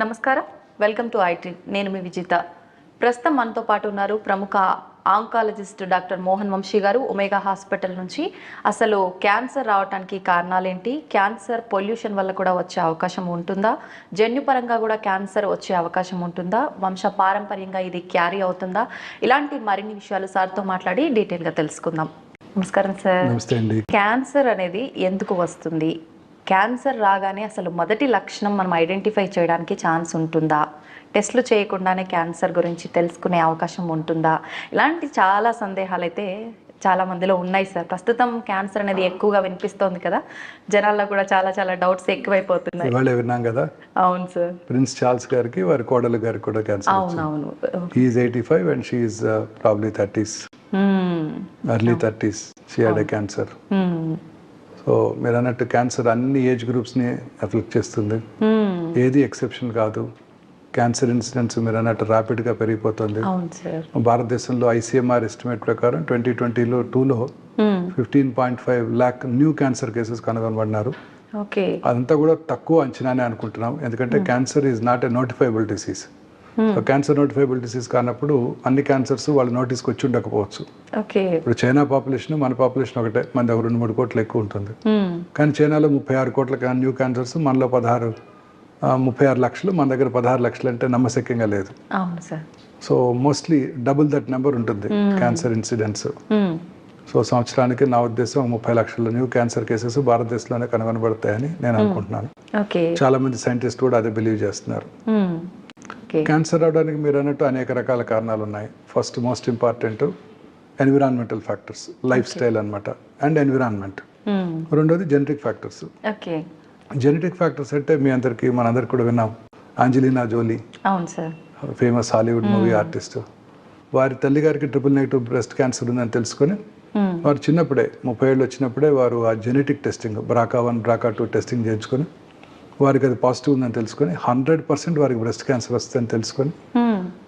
నమస్కారం, welcome to IT. నేను మీ విజిత. ప్రస్తుతం మనతో పాటు ఉన్నారు ప్రముఖ ఆంకాలజిస్ట్ డాక్టర్ మోహన్ వంశీ గారు, ఒమేగా హాస్పిటల్ నుంచి. అసలు క్యాన్సర్ రావడానికి కారణాలేంటి, క్యాన్సర్ పొల్యూషన్ వల్ల కూడా వచ్చే అవకాశం ఉంటుందా, జన్యుపరంగా కూడా క్యాన్సర్ వచ్చే అవకాశం ఉంటుందా, వంశ పారంపర్యంగా ఇది క్యారీ అవుతుందా, ఇలాంటి మరిన్ని విషయాలు సార్తో మాట్లాడి డీటెయిల్గా తెలుసుకుందాం. నమస్కారం సార్. నమస్తే అండి. క్యాన్సర్ అనేది ఎందుకు వస్తుంది, క్యాన్సర్ రాగానే అసలు మొదటి లక్షణం మనం ఐడెంటిఫై చేయడానికి ఛాన్స్ ఉంటుందా, టెస్టులు చేయకుండానే క్యాన్సర్ గురించి తెలుసుకునే అవకాశం ఉంటుందా, ఇలాంటి చాలా సందేహాలు అయితే చాలా మందిలో ఉన్నాయి సార్. ప్రస్తుతం క్యాన్సర్ అనేది ఎక్కువగా వినిపిస్తోంది కదా, జనాల్లో కూడా చాలా చాలా డౌట్స్ ఎక్కువైపోతున్నాయి. ఇవాళ విన్నాం కదా. అవును సార్. ప్రిన్స్ చార్ల్స్ గారికి వారి కోడలు గారికి కూడా క్యాన్సర్. అవునవును. He is 85 and she is probably 30s, early 30s. She had a cancer. So మీరు అన్నట్టు క్యాన్సర్ అన్ని ఏజ్ గ్రూప్స్ని ఎఫెక్ట్ చేస్తుంది, ఏది ఎక్సెప్షన్ కాదు. క్యాన్సర్ ఇన్సిడెంట్స్ మీరు అన్నట్టు ర్యాపిడ్గా పెరిగిపోతుంది. భారతదేశంలో ఐసీఎంఆర్ ఎస్టిమేట్ ప్రకారం 2022లో 15.5 lakh న్యూ క్యాన్సర్ కేసెస్ కనుగొనబడినారు. అదంతా కూడా తక్కువ అంచనానే అనుకుంటున్నాం, ఎందుకంటే cancer is not a notifiable disease. So cancer notifiable disease కానప్పుడు అన్ని క్యాన్సర్స్ వాళ్ళ నోటీస్కి వచ్చి ఉండకపోవచ్చు. ఇప్పుడు చైనా పాపులేషన్ మన పాపులేషన్ ఒకటే, మన దగ్గర 2-3 కోట్లు ఎక్కువ ఉంటుంది. కానీ చైనాలో 36 కోట్ల న్యూ క్యాన్సర్స్, మనలో 36 లక్షలు, మన దగ్గర 16 లక్షలు అంటే నమ్మశక్యంగా లేదు. So mostly double that number ఉంటుంది క్యాన్సర్ ఇన్సిడెంట్స్. సో సంవత్సరానికి నా ఉద్దేశం 30 లక్షల న్యూ క్యాన్సర్ కేసెస్ భారతదేశంలోనే కనుగొనబడతాయని నేను అనుకుంటున్నాను. చాలా మంది సైంటిస్ట్ కూడా అదే బిలీవ్ చేస్తున్నారు. క్యాన్సర్ రావడానికి మీరు అన్నట్టు అనేక రకాల కారణాలు ఉన్నాయి. First most important environmental factors, lifestyle అనమాట, అండ్ ఎన్విరాన్మెంట్. రెండోది జెనెటిక్ ఫ్యాక్టర్స్. జెనెటిక్ ఫ్యాక్టర్స్ అంటే మీ అందరికి మనందరికి కూడా విన్నాం, Angelina Jolie, famous Hollywood movie artist. వారి తల్లి గారికి ట్రిపుల్-నెగటివ్ బ్రెస్ట్ క్యాన్సర్ ఉందని తెలుసుకొని వారు చిన్నప్పుడే 30 ఏళ్ళు వచ్చినప్పుడే వారు ఆ genetic testing BRCA1 BRCA2 testing చేయించుకొని వారికి అది పాజిటివ్ ఉందని తెలుసుకొని 100% వారికి బ్రెస్ట్ క్యాన్సర్ వస్తుందని తెలుసుకొని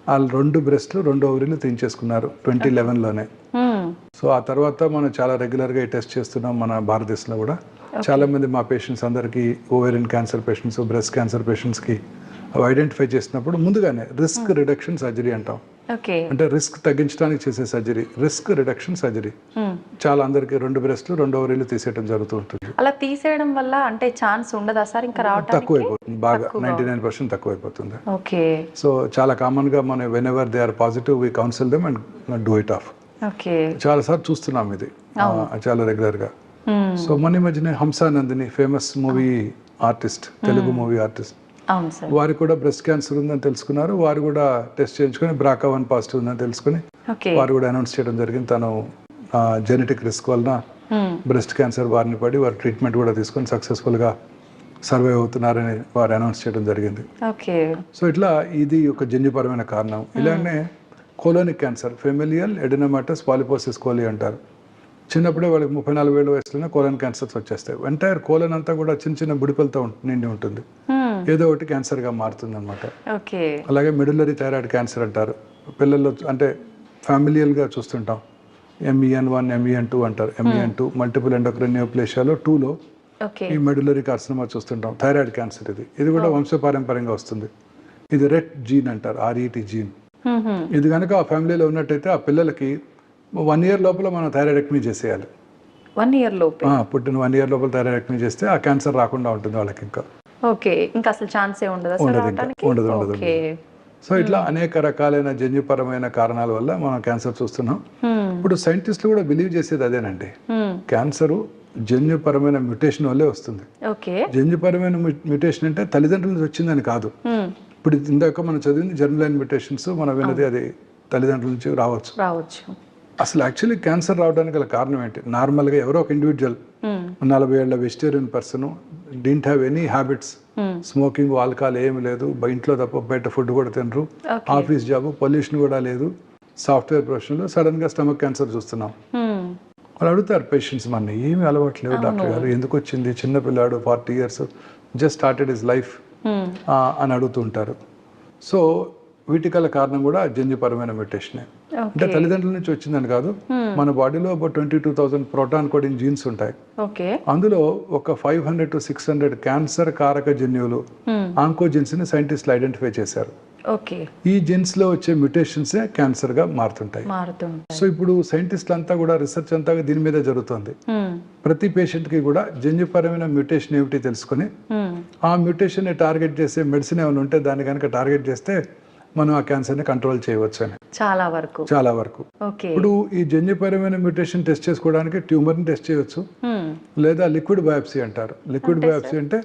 వాళ్ళు 2 బ్రెస్ట్లు 2 ఓవరీలు తీయించేసుకున్నారు 2011లోనే. సో ఆ తర్వాత మనం చాలా రెగ్యులర్గా ఈ టెస్ట్ చేస్తున్నాం మన భారతదేశంలో కూడా. చాలా మంది మా పేషెంట్స్ అందరికీ ovarian cancer patients, breast cancer పేషెంట్స్కి అవి ఐడెంటిఫై చేసినప్పుడు ముందుగానే రిస్క్ రిడక్షన్ సర్జరీ అంటాం. అంటే రిస్క్ తగ్గించడానికి చేసే సర్జరీ, రిస్క్ రిడక్షన్ సర్జరీ. చాలా అందరికి 2 బ్రెస్ట్లు 2 ఓవరీలు తీసేయడం జరుగుతూ ఉంటుంది. అలా తీసేయడం వల్ల అంటే ఛాన్స్ ఉండదా సార్ ఇంకా రావడానికి? తక్కువైపోతుంది, బాగా 99% తక్కువైపోతుంది. సో చాలా కామన్ గా మనం whenever they are positive we counsel them and do it off. చాలా సార్లు చూస్తున్నాం ఇది చాలా రెగ్యులర్ గా. సో మొన్న మధ్యనే Hamsa Nandini famous movie artist, Telugu movie artist, వారికి కూడా బ్రెస్ట్ క్యాన్సర్ ఉందని తెలుసుకున్నారు. వారు కూడా టెస్ట్ చేయించుకొని BRCA1 పాజిటివ్ ఉందని తెలుసుకుని వారు కూడా అనౌన్స్ చేయడం జరిగింది. తను జెనెటిక్ రిస్క్ వలన బ్రెస్ట్ క్యాన్సర్ బారిన పడి వారు ట్రీట్మెంట్ కూడా తీసుకొని సక్సెస్ఫుల్గా సర్వైవ్ అవుతున్నారని వారు అనౌన్స్ చేయడం జరిగింది. సో ఇట్లా ఇది ఒక జన్యుపరమైన కారణం. ఇలానే colonic cancer, familial adenomatous polyposis coli అంటారు. చిన్నప్పుడే వాళ్ళకి 34 ఏళ్ళ వయసులోనే కోలన్ క్యాన్సర్స్ వచ్చేస్తాయి. ఎంటైర్ కోలన్ అంతా కూడా చిన్న చిన్న బుడిపలతో నిండి ఉంటుంది, ఏదో ఒకటి క్యాన్సర్గా మారుతుంది అనమాట. అలాగే మెడులరీ థైరాయిడ్ క్యాన్సర్ అంటారు. పిల్లల్లో అంటే ఫ్యామిలియల్గా చూస్తుంటాం, MEN1 MEN2 అంటారు. MEN2 మల్టిపుల్ ఎండోక్రైన్ నియోప్లేషియాలో 2లో ఈ మెడులరీ కార్సినోమా చూస్తుంటాం. థైరాయిడ్ క్యాన్సర్ ఇది కూడా వంశపారంపర్యంగా వస్తుంది. ఇది రెట్ జీన్ అంటారు, RET జీన్. ఇది కనుక ఆ ఫ్యామిలీలో ఉన్నట్టయితే ఆ పిల్లలకి 1 year లోపల మనం థైరాయిడెక్టమీ చేసేయాలి. 1 year లోపల పుట్టిన 1 year లోపల థైరాయిడెక్టమీ చేస్తే ఆ క్యాన్సర్ రాకుండా ఉంటుంది వాళ్ళకి. ఇంకా అసలు ఛాన్సే ఉండదు. సో ఇట్లా అనేక రకాలైన జన్యుపరమైన కారణాల వల్ల మనం క్యాన్సర్ చూస్తున్నాం. ఇప్పుడు సైంటిస్టులు కూడా బిలీవ్ చేసేది అదేనండి, క్యాన్సర్ జన్యుపరమైన మ్యూటేషన్ వల్లే వస్తుంది. జన్యుపరమైన మ్యూటేషన్ అంటే తల్లిదండ్రుల నుంచి వచ్చిందని కాదు. ఇప్పుడు ఇందాక మనం చదివింది జర్మ్-లైన్ మ్యూటేషన్స్, మనం విన్నది అది తల్లిదండ్రుల నుంచి రావచ్చు. అసలు యాక్చువల్లీ క్యాన్సర్ రావడానికి గల కారణం ఏంటి? నార్మల్గా ఎవరో ఒక ఇండివిజువల్ 40 ఏళ్ల vegetarian person, didn't have any habits, smoking, alcohol ఏమి లేదు, ఇంట్లో తప్ప బయట ఫుడ్ కూడా తినరు, ఆఫీస్ జాబ్, పొల్యూషన్ కూడా లేదు, సాఫ్ట్వేర్ ప్రొఫెషన్లో సడన్ గా స్టమక్ క్యాన్సర్ చూస్తున్నాం. వాళ్ళు అడుగుతారు పేషెంట్స్, మన ఏమి అలవాట్లేదు డాక్టర్ గారు, ఎందుకు వచ్చింది, చిన్న పిల్లాడు 40 years just started his life అని అడుగుతుంటారు. సో వీటికి గల కారణం కూడా జన్యుపరమైన మ్యూటేషనే. అంటే తల్లిదండ్రుల నుంచి వచ్చిందని కాదు, మన బాడీలో అబౌట్ 22,000 ప్రోటాన్ కోడింగ్ జీన్స్ ఉంటాయి. అందులో ఒక 500 to 600 క్యాన్సర్ కారక జన్యువులు ఆంకోజెన్స్ని సైంటిస్టులు ఐడెంటిఫై చేశారు. ఓకే. ఈ జెన్స్లో వచ్చే మ్యూటేషన్సే క్యాన్సర్గా మారుతుంటాయి. సో ఇప్పుడు సైంటిస్టులు అంతా కూడా రీసెర్చ్ అంతా దీని మీద జరుగుతుంది. ప్రతి పేషెంట్కి కూడా జన్యుపరమైన మ్యూటేషన్ ఏమిటి తెలుసుకొని ఆ మ్యూటేషన్ని టార్గెట్ చేసే మెడిసిన్ ఏమైనా ఉంటే దాన్ని కనుక టార్గెట్ చేస్తే మనం ఆ క్యాన్సర్ని కంట్రోల్ చేయవచ్చు అని చాలా వరకు. ఇప్పుడు ఈ జన్యుపరమైన మ్యూటేషన్ టెస్ట్ చేసుకోవడానికి ట్యూమర్ని టెస్ట్ చేయవచ్చు, లేదా లిక్విడ్ బయాప్సీ అంటారు. లిక్విడ్ బయాప్సీ అంటే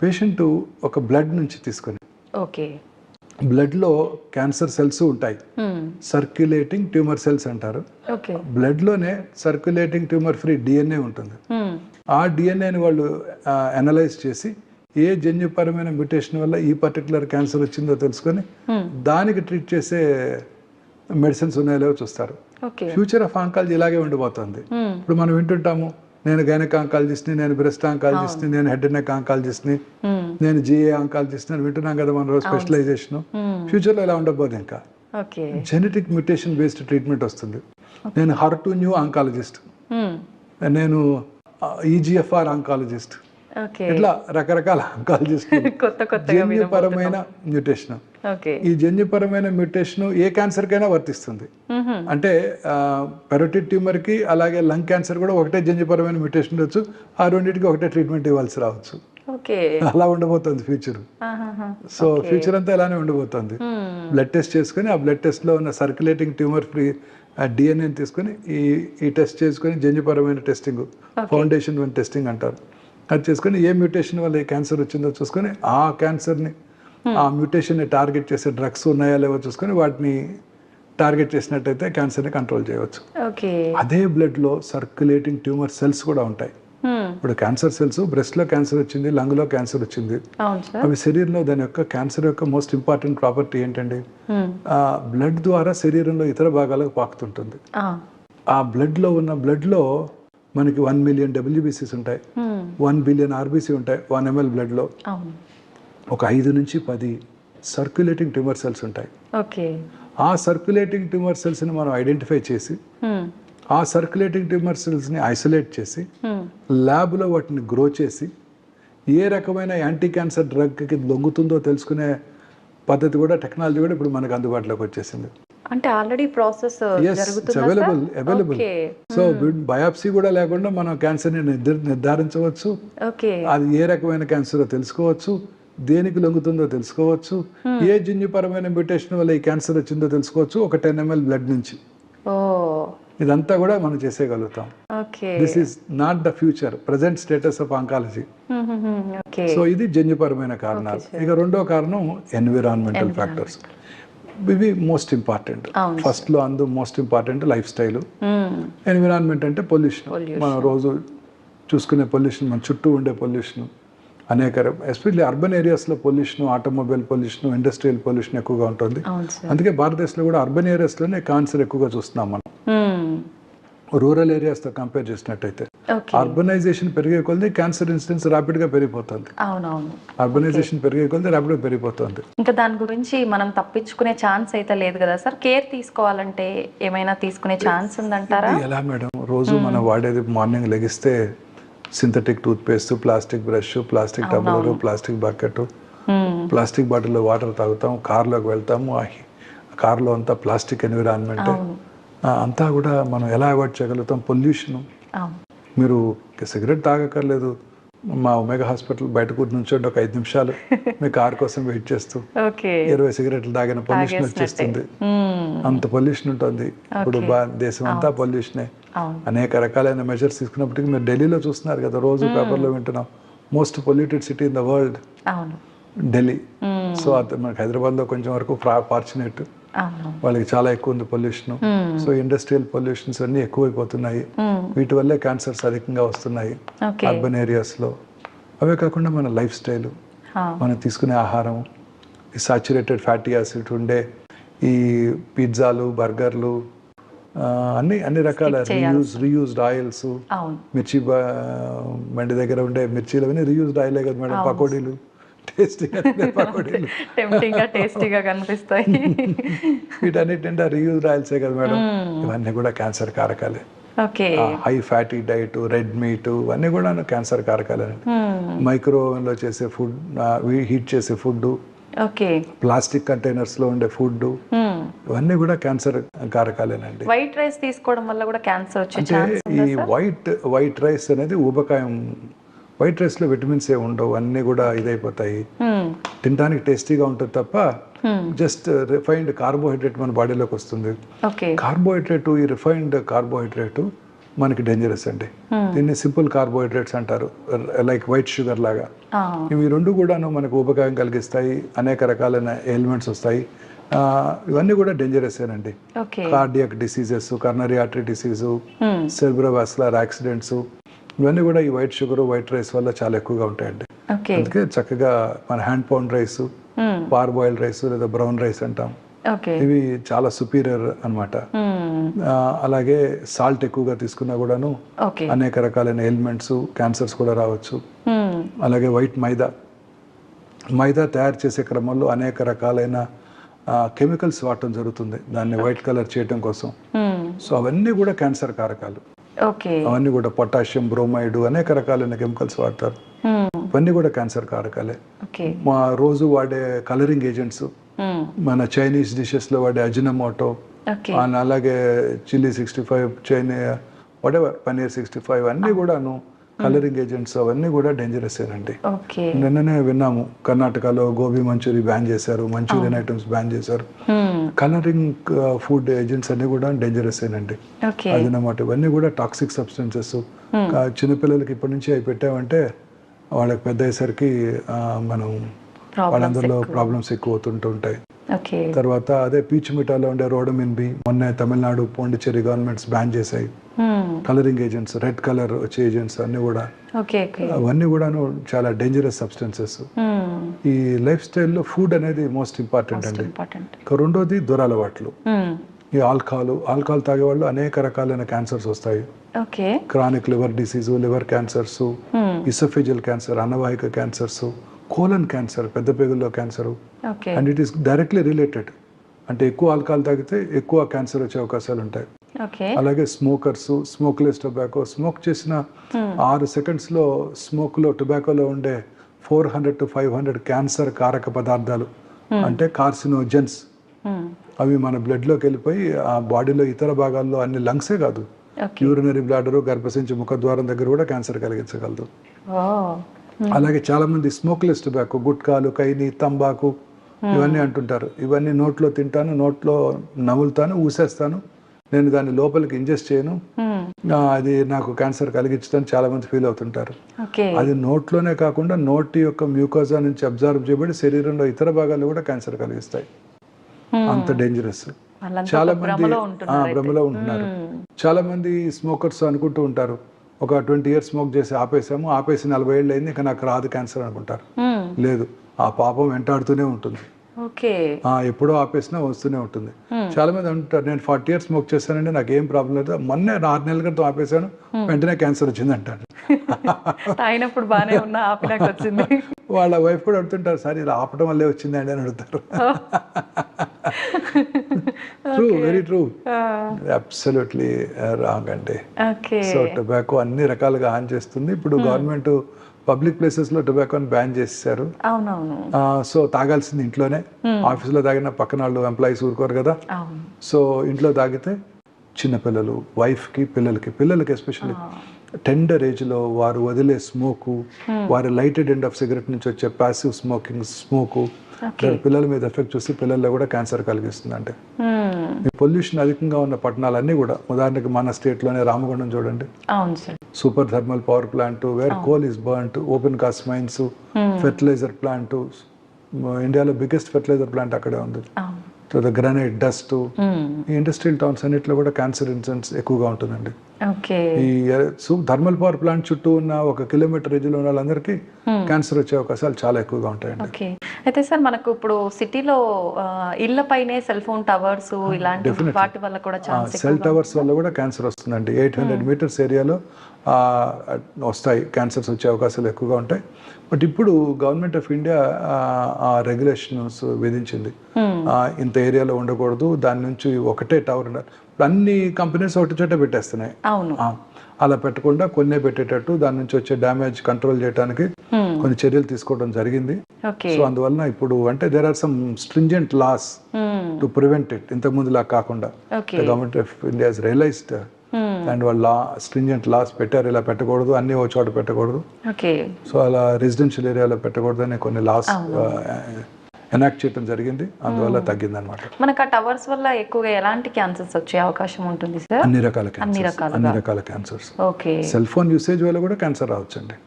పేషెంట్ ఒక బ్లడ్ నుంచి తీసుకొని, బ్లడ్లో క్యాన్సర్ సెల్స్ ఉంటాయి, సర్క్యులేటింగ్ ట్యూమర్ సెల్స్ అంటారు. బ్లడ్లోనే సర్క్యులేటింగ్ ట్యూమర్ ఫ్రీ డిఎన్ఏ ఉంటుంది. ఆ డిఎన్ఏని వాళ్ళు అనలైజ్ చేసి ఏ జన్యుపరమైన మ్యూటేషన్ వల్ల ఈ పర్టికులర్ క్యాన్సర్ వచ్చిందో తెలుసుకొని దానికి ట్రీట్ చేసే మెడిసిన్స్ ఉన్నాయో చూస్తారు. ఫ్యూచర్ ఆఫ్ ఆంకాలజీ ఇలాగే ఉండిపోతుంది. ఇప్పుడు మనం వింటుంటాము, నేను గైనక్ ఆంకాలజిస్ట్ని, నేను బ్రెస్ట్ ఆంకాలజిస్ట్ని, నేను హెడ్ అండ్ నెక్ ఆంకాలజిస్ట్ని, నేను జిఏ ఆంకాలజిస్ట్ని అని వింటున్నాం కదా మన రోజు స్పెషలైజేషన్. ఫ్యూచర్లో ఇలా ఉండబోదు. ఇంకా జెనెటిక్ మ్యూటేషన్ బేస్డ్ ట్రీట్మెంట్ వస్తుంది. నేను HER2 ఆంకాలజిస్ట్, నేను ఈజిఎఫ్ఆర్ ఆంకాలజిస్ట్, ఇట్లా రకరకాల ఆంకాలజిస్ట్. జన్యుపరమైన మ్యూటేషన్, ఈ జన్యుపరమైన మ్యూటేషన్ ఏ క్యాన్సర్ కైనా వర్తిస్తుంది. అంటే పెరోటిడ్ ట్యూమర్ కి అలాగే లంగ్ క్యాన్సర్ కూడా ఒకటే జన్యుపరమైన మ్యూటేషన్ ఉండొచ్చు, ఆ రెండింటికి ఒకటే ట్రీట్మెంట్ ఇవ్వాల్సి రావచ్చు. అలా ఉండబోతుంది ఫ్యూచర్. సో ఫ్యూచర్ అంతా ఇలానే ఉండబోతుంది. బ్లడ్ టెస్ట్ చేసుకుని ఆ బ్లడ్ టెస్ట్ లో ఉన్న సర్క్యులేటింగ్ ట్యూమర్ ఫ్రీ డిఎన్ఏని తీసుకుని ఈ టెస్ట్ చేసుకుని జన్యుపరమైన టెస్టింగ్, ఫౌండేషన్ వన్ టెస్టింగ్ అంటారు, అది చేసుకుని ఏ మ్యూటేషన్ వల్ల ఏ క్యాన్సర్ వచ్చిందో చూసుకొని ఆ క్యాన్సర్ని, ఆ మ్యూటేషన్ని టార్గెట్ చేసే డ్రగ్స్ ఉన్నాయా లేవో చూసుకొని వాటిని టార్గెట్ చేసినట్టయితే క్యాన్సర్ని కంట్రోల్ చేయవచ్చు. అదే బ్లడ్లో సర్క్యులేటింగ్ ట్యూమర్ సెల్స్ కూడా ఉంటాయి. ఇప్పుడు క్యాన్సర్ సెల్స్, బ్రెస్ట్లో క్యాన్సర్ వచ్చింది, లంగ్లో క్యాన్సర్ వచ్చింది, అవి శరీరంలో దాని యొక్క క్యాన్సర్ యొక్క మోస్ట్ ఇంపార్టెంట్ ప్రాపర్టీ ఏంటండి, బ్లడ్ ద్వారా శరీరంలో ఇతర భాగాలకు పాకుతుంటుంది. ఆ బ్లడ్లో ఉన్న బ్లడ్లో మనకి 1 మిలియన్ WBCs ఉంటాయి, 1 బిలియన్ RBC ఉంటాయి 1 ml బ్లడ్లో. ఒక 5 నుంచి 10 సర్క్యులేటింగ్ ట్యూమర్ సెల్స్ ఉంటాయి. ఆ సర్క్యులేటింగ్ ట్యూమర్ సెల్స్ని మనం ఐడెంటిఫై చేసి ఆ సర్క్యులేటింగ్ ట్యూమర్ సెల్స్ని ఐసోలేట్ చేసి ల్యాబ్లో వాటిని గ్రో చేసి ఏ రకమైన యాంటీ క్యాన్సర్ డ్రగ్కి లొంగుతుందో తెలుసుకునే పద్ధతి కూడా, టెక్నాలజీ కూడా ఇప్పుడు మనకు అందుబాటులోకి వచ్చేసింది. అంటే already process available. So biopsy కూడా లేకుండా మనం క్యాన్సర్ని నిర్ధారించవచ్చు, అది ఏ రకమైన క్యాన్సర్ తెలుసుకోవచ్చు, దేనికి లొంగుతుందో తెలుసుకోవచ్చు, ఏ జన్యుపరమైన మ్యూటేషన్ వల్ల ఈ క్యాన్సర్ వచ్చిందో తెలుసుకోవచ్చు ఒక 10 ml బ్లడ్ నుంచి. ఇదంతా కూడా మనం చేసేయగలుగుతాం. This is not the future, present status of oncology. So ఇది జన్యుపరమైన కారణాలు. ఇక రెండో కారణం ఎన్విరాన్మెంటల్ ఫ్యాక్టర్స్. ఇవి మోస్ట్ ఇంపార్టెంట్. ఫస్ట్ లో most important lifestyle. Environment అంటే పొల్యూషన్, మనం రోజు చూసుకునే పొల్యూషన్, మన చుట్టూ ఉండే పొల్యూషన్ అనేక, ఎస్పెషల్లీ అర్బన్ ఏరియాస్లో pollution, automobile pollution, industrial pollution ఎక్కువగా ఉంటుంది. అందుకే భారతదేశంలో కూడా అర్బన్ ఏరియాస్లోనే క్యాన్సర్ ఎక్కువగా చూస్తున్నాం మనం, రూరల్ ఏరియాస్తో కంపేర్ చేసినట్టయితే. అర్బనైజేషన్ పెరిగే కొద్దీ క్యాన్సర్ ఇన్సిడెన్స్ ర్యాపిడ్గా పెరిగిపోతుంది. అర్బనైజేషన్ పెరిగే కొద్దీ ర్యాపిడ్గా పెరిగిపోతుంది. ఇంకా దాని గురించి మనం తప్పించుకునే ఛాన్స్ అయితే లేదు కదా సార్? కేర్ తీసుకోవాలంటే ఏమైనా తీసుకునే ఛాన్స్ ఉందంటారా? ఎలా మేడం, రోజు మనం వాడేది మార్నింగ్ లెగిస్తే synthetic toothpaste, plastic brush, plastic tumbler, plastic bucket, plastic బాటిల్లో వాటర్ తాగుతాం, కార్లోకి వెళ్తాము, కార్లో అంతా ప్లాస్టిక్ ఎన్విరాన్మెంట్ అంతా కూడా మనం ఎలా అవాయిడ్ చేయగలుగుతాం? పొల్యూషన్. మీరు సిగరెట్ తాగక్కర్లేదు, మా ఒమేగా హాస్పిటల్ బయట నుంచోండి ఒక 5 నిమిషాలు, మీ కార్ కోసం వెయిట్ చేస్తూ 20 సిగరెట్లు తాగిన పొల్యూషన్ వచ్చేస్తుంది. అంత పొల్యూషన్ ఉంటుంది. ఇప్పుడు దేశం అంతా పొల్యూషనే. అనేక రకాలైన మెజర్స్ తీసుకున్నప్పటికీ మీరు ఢిల్లీలో చూస్తున్నారు కదా, రోజు పేపర్లో వింటున్నాం, most polluted city in the world Delhi. So మనకి హైదరాబాద్లో కొంచెం వరకు ఫార్చునేట్, వాళ్ళకి చాలా ఎక్కువ ఉంది పొల్యూషన్. సో ఇండస్ట్రియల్ పొల్యూషన్స్ అన్ని ఎక్కువైపోతున్నాయి, వీటి వల్లే క్యాన్సర్స్ అధికంగా వస్తున్నాయి అర్బన్ ఏరియాస్లో. అవే కాకుండా మన లైఫ్ స్టైల్, మనం తీసుకునే ఆహారం, ఈ సాచురేటెడ్ ఫ్యాటీ యాసిడ్ ఉండే ఈ పిజ్జాలు, బర్గర్లు, అన్ని రకాల రీయూజ్డ్ ఆయిల్స్, మిర్చి బండి దగ్గర ఉండే మిర్చీలు అవన్నీ రీయూజ్డ్ ఆయిలే కదా మేడం. పకోడీలు, టేస్టీగా పకోడీలు టెంప్టింగ్ గా టేస్టీగా కనిపిస్తాయి. వీటన్నిటింటే రీయూజ్ ఆయిల్సే కదా మేడం, ఇవన్నీ కూడా క్యాన్సర్ కారకాలే. Okay. High fatty diet, red meat ఇవన్నీ కూడా క్యాన్సర్ కారకాలేనండి. మైక్రో ఓవెన్లో చేసే ఫుడ్, హీట్ చేసే ఫుడ్, ఓకే. ప్లాస్టిక్ కంటైనర్స్లో ఉండే ఫుడ్ ఇవన్నీ కూడా క్యాన్సర్ కారకాలేనండి. వైట్ రైస్ తీసుకోవడం వల్ల కూడా క్యాన్సర్ వచ్చే అంటే ఛాన్స్ ఈ ఉందా సార్? వైట్ రైస్ అనేది ఊబకాయం. వైట్ రైస్లో విటమిన్స్ ఏ ఉండవు, అన్నీ కూడా ఇదైపోతాయి. తినడానికి టేస్టీగా ఉంటుంది తప్ప జస్ట్ రిఫైన్డ్ కార్బోహైడ్రేట్ మన బాడీలోకి వస్తుంది. ఓకే. కార్బోహైడ్రేట్, ఈ రిఫైన్డ్ కార్బోహైడ్రేట్ మనకి డేంజరస్ అండి. దీన్ని సింపుల్ కార్బోహైడ్రేట్స్ అంటారు, లైక్ వైట్ షుగర్ లాగా. ఇవి రెండు కూడాను మనకు ఉపకారం కలిగిస్తాయి, అనేక రకాలైన ఎలిమెంట్స్ వస్తాయి. ఇవన్నీ కూడా డేంజరసేనండి. Cardiac diseases, coronary artery disease, cerebrovascular accidents, ఇవన్నీ కూడా ఈ వైట్ షుగర్, వైట్ రైస్ వల్ల చాలా ఎక్కువగా ఉంటాయండి. అందుకే చక్కగా మన హ్యాండ్ పౌండ్ రైస్, పార్ బాయిల్డ్ రైస్ లేదా బ్రౌన్ రైస్ అంటాం, ఇవి చాలా సుపీరియర్ అన్నమాట. అలాగే సాల్ట్ ఎక్కువగా తీసుకున్నా కూడాను అనేక రకాలైన ఎలిమెంట్స్, క్యాన్సర్స్ కూడా రావచ్చు. అలాగే వైట్ మైదా తయారు చేసే క్రమంలో అనేక రకాలైన కెమికల్స్ వాడటం జరుగుతుంది దాన్ని వైట్ కలర్ చేయటం కోసం. సో అవన్నీ కూడా క్యాన్సర్ కారకాలు. అవన్నీ కూడా పొటాషియం బ్రోమైడ్ అనేక రకాలైన కెమికల్స్ వాడతారు, ఇవన్నీ కూడా క్యాన్సర్ కారకాలే. మా రోజు వాడే కలరింగ్ ఏజెంట్స్, మన చైనీస్ డిషెస్ లో వాడే అజినమోటో, అలాగే చిల్లీ 65, వాటెవర్ పన్నీర్ 65 అన్నీ కూడాను కలరింగ్ ఏజెంట్స్, అవన్నీ కూడా డేంజరసేనండి. నిన్ననే విన్నాము, కర్ణాటకలో గోబీ మంచూరి బ్యాన్ చేశారు, మంచూరియన్ ఐటమ్స్ బ్యాన్ చేశారు. కలరింగ్ ఫుడ్ ఏజెంట్స్ అన్ని కూడా డేంజరసేనండి. అదనమాట ఇవన్నీ కూడా టాక్సిక్ సబ్స్టెన్సెస్. చిన్నపిల్లలకి ఇప్పటి నుంచి అవి పెట్టామంటే వాళ్ళకి పెద్ద అయ్యేసరికి మనం వాళ్ళందరిలో ప్రాబ్లమ్స్ ఎక్కువ అవుతుంటాయి. తర్వాత అదే పీచు మిఠాలో ఉండే రోడమిన్ బి మొన్న తమిళనాడు, పాండిచ్చేరి గవర్నమెంట్స్ బ్యాన్ చేశాయి. కలరింగ్ ఏజెంట్స్, రెడ్ కలర్ వచ్చే ఏజెంట్స్ అన్ని కూడా, అవన్నీ కూడా చాలా డేంజరస్ సబ్స్టెన్సెస్. ఈ లైఫ్ స్టైల్లో ఫుడ్ అనేది మోస్ట్ ఇంపార్టెంట్ అండి. రెండోది దురలవాట్లు. ఈ ఆల్కహాల్ తాగే వాళ్ళు అనేక రకాలైన క్యాన్సర్స్ వస్తాయి. Chronic liver disease, liver cancers, oesophageal cancer, అన్నవాహిక క్యాన్సర్స్, కోలన్ క్యాన్సర్, పెద్ద పేగుల్లో cancer. And it is directly related. అంటే ఎక్కువ ఆల్కహాల్ తాగితే ఎక్కువ క్యాన్సర్ వచ్చే అవకాశాలు ఉంటాయి. అలాగే స్మోకర్స్, స్మోక్లెస్ టొబాకో, స్మోక్ చేసిన 6 సెకండ్స్లో స్మోక్లో, టొబాకోలో ఉండే 400 to 500 క్యాన్సర్ కారక పదార్థాలు, అంటే కార్సినోజెన్స్, అవి మన బ్లడ్లోకి వెళ్ళిపోయి ఆ బాడీలో ఇతర భాగాల్లో, అన్ని లంగ్సే కాదు, యూరినరీ బ్లాడరు, గర్భసంచి ముఖద్వారం దగ్గర కూడా క్యాన్సర్ కలిగించగలదు. అలాగే చాలా మంది స్మోక్లెస్ టొబాకో, గుట్కాలు, కైని, తంబాకు ఇవన్నీ అంటుంటారు. ఇవన్నీ నోట్లో తింటాను, నోట్లో నములుతాను, ఊసేస్తాను, నేను దాన్ని లోపలికి ఇంజెస్ట్ చేయను, అది నాకు క్యాన్సర్ కలిగించదని చాలా మంది ఫీల్ అవుతుంటారు. అది నోట్లోనే కాకుండా నోటి యొక్క మ్యూకోజా నుంచి అబ్జర్వ్ చేయబడి శరీరంలో ఇతర భాగాల్లో కూడా క్యాన్సర్ కలిగిస్తాయి. అంత డేంజరస్. చాలా మంది భ్రమలో ఉంటున్నారు. చాలా మంది స్మోకర్స్ అనుకుంటూ ఉంటారు, ఒక 20 years స్మోక్ చేసి ఆపేసి 40 ఏళ్ళు అయింది, ఇంకా నాకు రాదు క్యాన్సర్ అనుకుంటారు. లేదు, ఆ పాపం వెంటాడుతూనే ఉంటుంది. ఎప్పుడో ఆపేసినా వస్తూనే ఉంటుంది. చాలా మంది అంటారు, నేను 40 years స్మోక్ చేశానండి, నాకు ఏం ప్రాబ్లం లేదు, మొన్న 6 నెలల క్రితం ఆపేశాను, వెంటనే క్యాన్సర్ వచ్చింది అంటారు. వాళ్ళ వైఫ్ కూడా అడుగుతుంటారు, సార్ ఇలా ఆపడం వల్లే వచ్చిందండి అని అడుగుతారు. True, very true, absolutely wrong అండి. సో టొబాకో అన్ని రకాలుగా హాని చేస్తుంది. ఇప్పుడు గవర్నమెంట్ పబ్లిక్ ప్లేసెస్ లో టొబాకోని బ్యాన్ చేసేసారు. సో తాగాల్సింది ఇంట్లోనే. ఆఫీసులో తాగిన పక్కన వాళ్ళు ఎంప్లాయీస్ ఊరుకోరు కదా. సో ఇంట్లో తాగితే చిన్నపిల్లలు, వైఫ్ కి, పిల్లలకి ఎస్పెషల్లీ టెండర్ ఏజ్ లో వారు వదిలే స్మోకు, వారి లైటెడ్ ఎండ్ ఆఫ్ సిగరెట్ నుంచి వచ్చే ప్యాసివ్ స్మోకు పిల్లల మీద ఎఫెక్ట్ చూసి పిల్లల్లో కూడా క్యాన్సర్ కలిగిస్తుంది. అంటే ఈ పొల్యూషన్ అధికంగా ఉన్న పట్టణాలన్నీ కూడా, ఉదాహరణకి మన స్టేట్ లోనే రామగుండం చూడండి, super thermal power plant, where coal is burnt, open cast mines, fertiliser plant, ఇండియాలో బిగ్గెస్ట్ ఫెర్టిలైజర్ ప్లాంట్ అక్కడే ఉంది. గ్రానైట్ డస్ట్, ఈ ఇండస్ట్రియల్ టౌన్స్ అన్నిట్లో కూడా క్యాన్సర్ ఇన్సిడెంట్స్ ఎక్కువగా ఉంటుందండి. ఈ థర్మల్ పవర్ ప్లాంట్ చుట్టూ ఉన్న 1 kilometer రేంజ్ లో ఉన్న వాళ్ళందరికీ క్యాన్సర్ వచ్చే అవకాశాలు చాలా ఎక్కువగా ఉంటాయండి. అయితే సార్ మనకు ఇప్పుడు సిటీలో ఇళ్లపైనే సెల్ ఫోన్ టవర్స్ ఇలాంటి వాటి వల్ల కూడా ఛాన్స్ సెల్ టవర్స్ వల్ల కూడా క్యాన్సర్ వస్తుందండి. 800 మీటర్స్ ఏరియాలో వస్తాయి, క్యాన్సర్స్ వచ్చే అవకాశాలు ఎక్కువగా ఉంటాయి. బట్ ఇప్పుడు గవర్నమెంట్ ఆఫ్ ఇండియా ఆ రెగ్యులేషన్స్ విధించింది. ఇంత ఏరియాలో ఉండకూడదు, దాని నుంచి ఒకటే టవర్ ఉండాలి. ఇప్పుడు అన్ని కంపెనీస్ ఒకటి చోట పెట్టేస్తున్నాయి. అవును, అలా పెట్టకుండా కొన్నే పెట్టేటట్టు దాని నుంచి వచ్చే డ్యామేజ్ కంట్రోల్ చేయడానికి కొన్ని చర్యలు తీసుకోవడం జరిగింది. సో అందువలన ఇప్పుడు అంటే there are some stringent laws to prevent it. ఇంతకు ముందు లా కాకుండా government of India has realised and వాళ్ళు స్ట్రింజెంట్ లాస్ పెట్టారు, ఇలా పెట్టకూడదు, అన్ని ఒక చోట పెట్టకూడదు, సో అలా రెసిడెన్షియల్ ఏరియాలో పెట్టకూడదు అని కొన్ని లాస్ ఎనాక్ట్ చేయడం జరిగింది. అందువల్ల తగ్గింది అనమాట. మనకు ఆ టవర్స్ వల్ల ఎక్కువగా ఎలాంటి క్యాన్సర్స్ వచ్చే అవకాశం ఉంటుంది సార్? అన్ని రకాల క్యాన్సర్స్. సెల్ ఫోన్ యూసేజ్ వల్ల కూడా క్యాన్సర్ రావచ్చండి,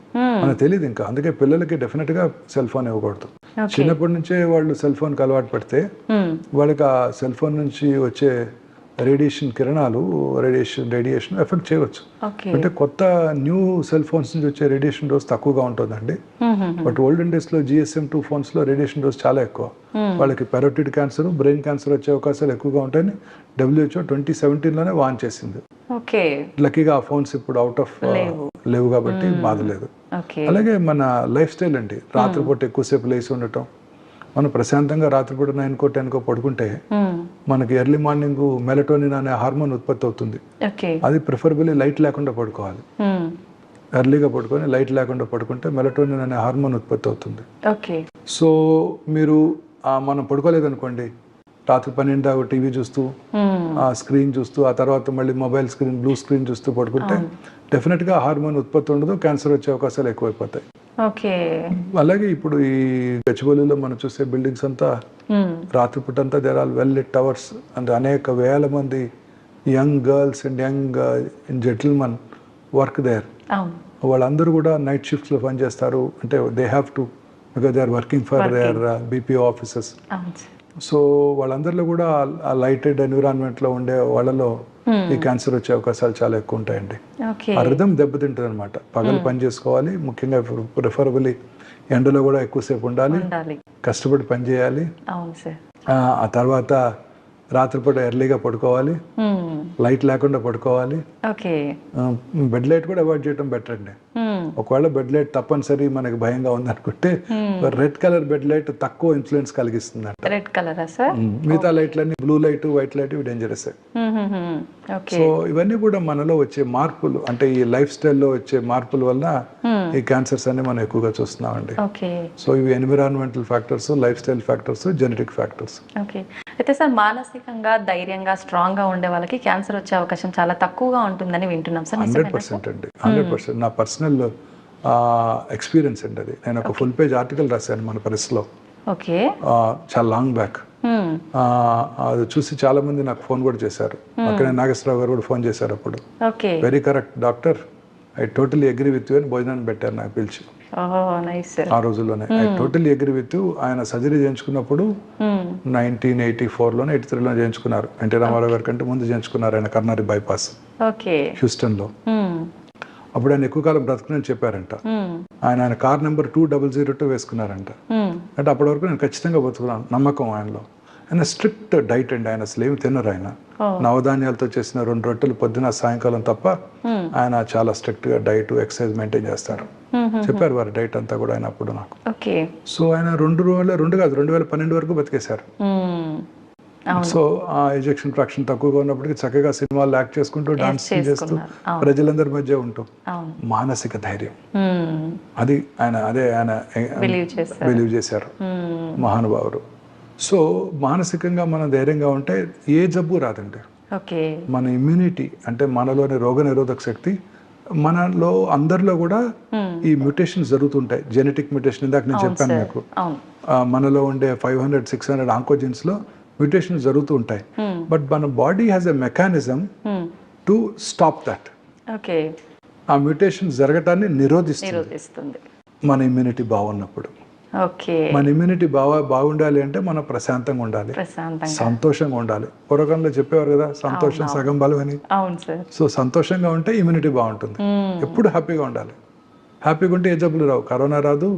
మనకు తెలియదు ఇంకా. అందుకే పిల్లలకి డెఫినెట్ గా సెల్ ఫోన్ ఇవ్వకూడదు. చిన్నప్పటి నుంచే వాళ్ళు సెల్ ఫోన్ కి అలవాటు పడితే వాళ్ళకి ఆ సెల్ ఫోన్ నుంచి వచ్చే రేడియేషన్ కిరణాలు రేడియేషన్ ఎఫెక్ట్ చేయవచ్చు. అంటే కొత్త న్యూ సెల్ ఫోన్స్ నుంచి వచ్చే రేడియేషన్ డోస్ తక్కువగా ఉంటుందండి. బట్ ఓల్డెన్ డేస్ లో GSM 2 ఫోన్స్ లో రేడియేషన్ డోస్ చాలా ఎక్కువ. వాళ్ళకి పెరోటిడ్ క్యాన్సర్, బ్రెయిన్ క్యాన్సర్ వచ్చే అవకాశాలు ఎక్కువగా ఉంటాయని WHO 2017లోనే వార్న్ చేసింది. లక్కీగా ఆ ఫోన్స్ ఇప్పుడు అవుట్ ఆఫ్ లేవు కాబట్టి బాధ లేదు. అలాగే మన లైఫ్ స్టైల్ అండి, రాత్రిపూట ఎక్కువసేపు లేచి ఉండటం. మనం ప్రశాంతంగా రాత్రిపూట 9కో 10కో పడుకుంటే మనకి ఎర్లీ మార్నింగ్ మెలటోనిన్ అనే హార్మోన్ ఉత్పత్తి అవుతుంది. అది ప్రిఫరబుల్లీ లైట్ లేకుండా పడుకోవాలి. ఎర్లీగా పడుకొని లైట్ లేకుండా పడుకుంటే మెలటోనిన్ అనే హార్మోన్ ఉత్పత్తి అవుతుంది. సో మీరు మనం పడుకోలేదనుకోండి, రాత్రి 12 దాకా టీవీ చూస్తూ ఆ స్క్రీన్ చూస్తూ ఆ తర్వాత మళ్ళీ మొబైల్ స్క్రీన్ బ్లూ స్క్రీన్ చూస్తూ పడుకుంటే డెఫినెట్ గా హార్మోన్ ఉత్పత్తి ఉండదు, క్యాన్సర్ వచ్చే అవకాశాలు ఎక్కువైపోతాయి. అలాగే ఇప్పుడు ఈ గచ్చిబౌలిలో మనం చూసే బిల్డింగ్స్ అంతా రాత్రిపూట అంతా there are well lit towers and అనేక వేల మంది young girls and young gentlemen work there. వాళ్ళందరూ కూడా నైట్ షిఫ్ట్స్ లో పనిచేస్తారు. అంటే they have to because they are working for their BPO offices. So వాళ్ళందరిలో కూడా ఆ లైటెడ్ ఎన్విరాన్మెంట్ లో ఉండే వాళ్ళలో ఈ క్యాన్సర్ వచ్చే అవకాశాలు చాలా ఎక్కువ ఉంటాయండి. ఆ రిథం దెబ్బతింటుంది అనమాట. పగలు పని చేసుకోవాలి, ముఖ్యంగా ప్రిఫరబుల్లీ ఎండలో కూడా ఎక్కువసేపు ఉండాలి, కష్టపడి పని చేయాలి. ఆ తర్వాత రాత్రిపూట ఎర్లీగా పడుకోవాలి, లైట్ లేకుండా పడుకోవాలి. బెడ్ లైట్ కూడా అవాయిడ్ చేయడం బెటర్ అండి. ఒకవేళ బెడ్ లైట్ తప్పనిసరి మనకి భయంగా ఉందనుకుంటే రెడ్ కలర్ బెడ్ లైట్ తక్కువ ఇన్ఫ్లుయెన్స్ కలిగిస్తుంది అంట. రెడ్ కలరా సార్? మిగతా లైట్లన్నీ బ్లూ లైట్, వైట్ లైట్ ఇవి డేంజరస్. సో ఇవన్నీ కూడా మనలో వచ్చే మార్పులు, అంటే ఈ లైఫ్ స్టైల్లో వచ్చే మార్పుల వల్ల ఈ క్యాన్సర్స్ అన్ని మనం ఎక్కువగా చూస్తున్నామండి. సో ఇవి environmental factors, life style factors, genetic factors. అయితే సార్ మానసికంగా ధైర్యంగా స్ట్రాంగ్ గా ఉండే వాళ్ళకి క్యాన్సర్ వచ్చే అవకాశం చాలా తక్కువగా ఉంటుందని వింటున్నాం సార్. 100% అండి, 100%. నా పర్సనల్ ఎక్స్పీరియన్స్ అండి అది. నేను ఒక ఫుల్ పేజ్ ఆర్టికల్ రాశాను మన ప్రెస్లో చాలా లాంగ్ బ్యాక్. అది చూసి చాలా మంది నాకు ఫోన్ కూడా చేశారు. అక్కడ నాగేశ్వరరావు గారు కూడా ఫోన్ చేశారు అప్పుడు. Very correct doctor, I totally agree with you అని భోజనాన్ని పెట్టారు నాకు పిలిచి ఆ రోజుల్లోనే. I totally agree with you. ఆయన సర్జరీ చేయించుకున్నప్పుడు 1984లోనే 83లో చేయించుకున్నారు. ఎన్టీ రామారావు గారి కంటే ముందు చేయించుకున్నారు ఆయన కర్నరీ బైపాస్ హ్యూస్టన్ లో. అప్పుడు ఆయన ఎక్కువ కాలం బ్రతకనని చెప్పారంట. ఆయన కార్ నెంబర్ 2002 వేసుకున్నారంట. అంటే అప్పటి వరకు నేను ఖచ్చితంగా బతుకున్నాను నమ్మకం ఆయనలో. ఆయన స్ట్రిక్ట్ డైట్ అండి, ఆయన అసలు ఏమి తినరు. ఆయన నవధాన్యాలతో చేసిన 2 రొట్టెలు పొద్దున సాయంకాలం తప్ప ఆయన చాలా స్ట్రిక్ట్ గా డైట్ ఎక్సర్సైజ్ మెయింటైన్ చేస్తారు. చెప్పారు వారి డైట్ అంతా కూడా ఆయన అప్పుడు నాకు. సో ఆయన 2012 వరకు బతికేశారు. సో ఆ ఎజెక్షన్ ఫ్రాక్షన్ తక్కువగా ఉన్నప్పటికీ చక్కగా సినిమాలు యాక్ట్ చేసుకుంటూ డాన్స్ చేస్తూ ప్రజలందరి మధ్య ఉంటూ మానసిక ధైర్యం అది ఆయన బిలీవ్ చేశారు మహానుభావుడు. సో మానసికంగా మనం ధైర్యంగా ఉంటే ఏ జబ్బు రాదండి. మన ఇమ్యూనిటీ అంటే మనలోని రోగ నిరోధక శక్తి, మనలో అందరిలో కూడా ఈ మ్యూటేషన్స్ జరుగుతుంటాయి. జెనెటిక్ మ్యూటేషన్ ఇందాక నేను చెప్పాను మీకు. మనలో ఉండే 500-600 ఆంకోజెన్స్ లో మ్యూటేషన్స్ జరుగుతూ ఉంటాయి. బట్ మన body has a mechanism to stop that. ఆ మ్యూటేషన్స్ జరగటాన్ని నిరోధిస్తుంది మన ఇమ్యూనిటీ బాగున్నప్పుడు. మన ఇమ్యూనిటీ బాగుండాలి అంటే మనం ప్రశాంతంగా ఉండాలి, సంతోషంగా ఉండాలి. పూర్వకాలంలో చెప్పేవారు కదా, సంతోషం సగం బలం అని. సో సంతోషంగా ఉంటే ఇమ్యూనిటీ బాగుంటుంది. ఎప్పుడు హ్యాపీగా ఉండాలి. హ్యాపీగా ఉంటే ఏ జబ్బులు రావు. కరోనా రాదు,